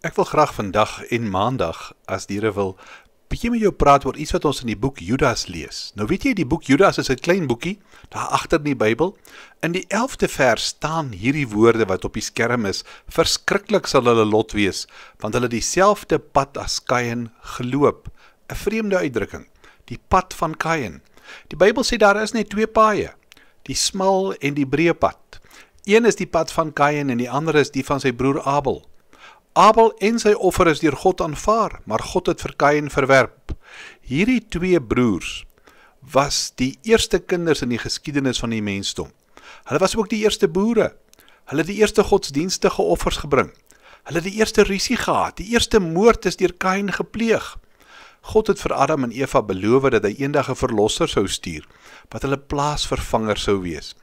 Ek wil graag vandag en maandag, as die Here wil, bietjie met jou praat oor iets wat ons in die boek Judas lees. Nou weet jy, die boek Judas is 'n klein boekie, daar agter in die Bybel. In die 11de vers staan hierdie woorde wat op die skerm is: verskriklik sal hulle lot wees, want hulle dieselfde pad as Kain geloop. 'n Vreemde uitdrukking, die pad van Kain. Die Bybel sê daar is net twee paaie, die smal en die breë pad. Een is die pad van Kain en die ander is die van sy broer Abel. Abel en sy offer is deur God aanvaar, maar God het vir Kain verwerp. Hierdie twee broers was die eerste kinders in die geskiedenis van die mensdom. Hulle was ook die eerste boere. Hulle het die eerste godsdienstige offers gebring. Hulle het die eerste rusie gehad. Die eerste moord is deur Kain gepleeg. God het vir Adam en Eva beloof dat hy eendag 'n verlosser sou stuur, wat hulle plaasvervanger sou wees.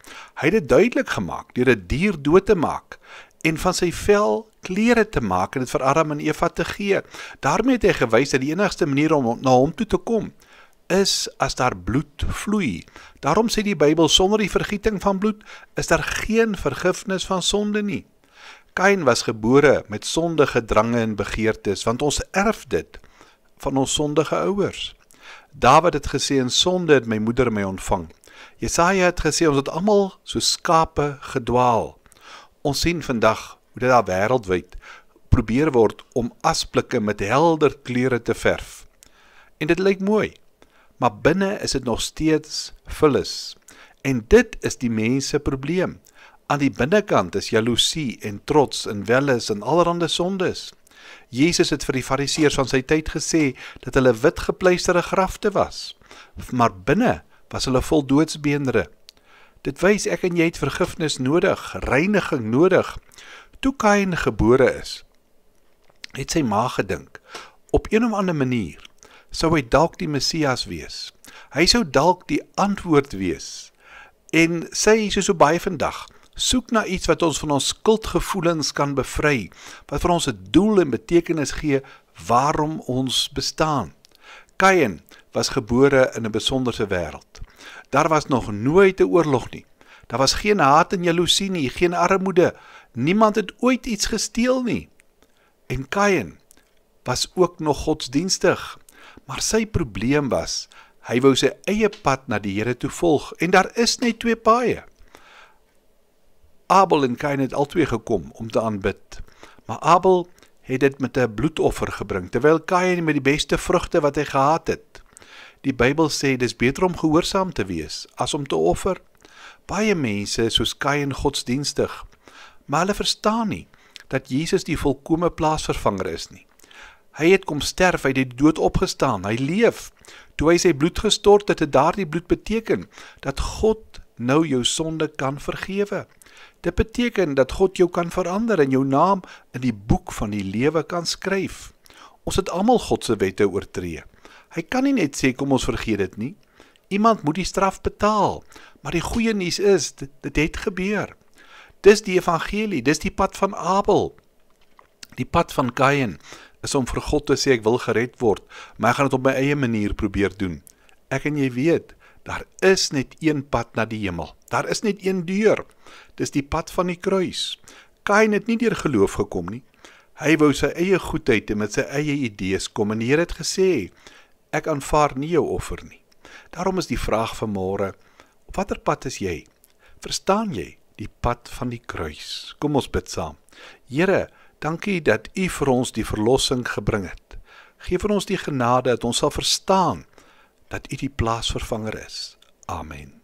Hy het dit duidelik gemaak deur 'n dier dood te maak en van sy vel klere te maak en dit vir Adam en Eva te gee. Daarmee het hy gewys dat die enigste manier om na hom toe te kom is as daar bloed vloei. Daarom sê die Bybel, sonder die vergieting van bloed is daar geen vergifnis van sonde nie. Kain was gebore met sondige drange en begeertes, want ons erf dit van ons sondige ouers. Dawid het gesê, in sonde het my moeder my ontvang. Jesaja het gesê, ons het almal so skape gedwaal. Ons sien vandag hoe dit daar wêreldwyd probeer word om asblikke met helder kleure te verf. En dit lyk mooi, maar binne is dit nog steeds vullis. En dit is die mense probleem. Aan die binnekant is jaloesie en trots en welis en allerhande sondes. Jesus het vir die fariseërs van sy tyd gesê dat hulle wit gepleisterde grafte was, maar binne was hulle vol doodsbeendere. Dit wys ek en jy het vergifnis nodig, reiniging nodig. Toe Kain gebore is, het sy ma gedink, op een of ander manier sou hy dalk die Messias wees. Hy sou dalk die antwoord wees. En sy, soos so baie vandag, soek na iets wat ons van ons skuldgevoelens kan bevry, wat vir ons 'n doel en betekenis gee waarom ons bestaan. Kain was gebore in 'n besonderse wêreld. Daar was nog nooit 'n oorlog nie. Daar was geen haat en jaloesie nie, geen armoede. Niemand het ooit iets gesteel nie. En Kain was ook nog godsdienstig. Maar sy probleem was, hy wou sy eie pad na die Here toe volg. En daar is net twee paaie. Abel en Kain het albei gekom om te aanbid. Maar Abel het dit met 'n bloedoffer gebring, terwyl Kain met die beste vrugte wat hy gehad het. Die Bybel sê, dis beter om gehoorsaam te wees, as om te offer. Baie mense soos Kain godsdienstig, maar hulle verstaan nie, dat Jesus die volkome plaasvervanger is nie. Hy het kom sterf, hy het die dood opgestaan, hy leef. Toe hy sy bloed gestort het, het daardie bloed beteken, dat God nou jou sonde kan vergewe. Dit beteken dat God jou kan verander en jou naam in die boek van die lewe kan skryf. Ons het almal God se wette oortree. Hy kan nie net sê, kom ons vergeet dit nie. Iemand moet die straf betaal. Maar die goeie nuus is, dit het gebeur. Dis die evangelie, dis die pad van Abel. Die pad van Kain is om vir God te sê, ek wil gered word, maar ek gaan dit op my eie manier probeer doen. Ek en jy weet, daar is net een pad na die hemel. Daar is net een deur. Dis die pad van die kruis. Kain het nie deur geloof gekom nie. Hy wou sy eie goedheid en met sy eie idees kom, en die Here het gesê, ek aanvaar nie jou offer nie. Daarom is die vraag vanmôre, op watter pad is jy? Verstaan jy die pad van die kruis? Kom ons bid saam. Here, dankie dat U vir ons die verlossing gebring het. Geef vir ons die genade dat ons sal verstaan dat U die plaasvervanger is. Amen.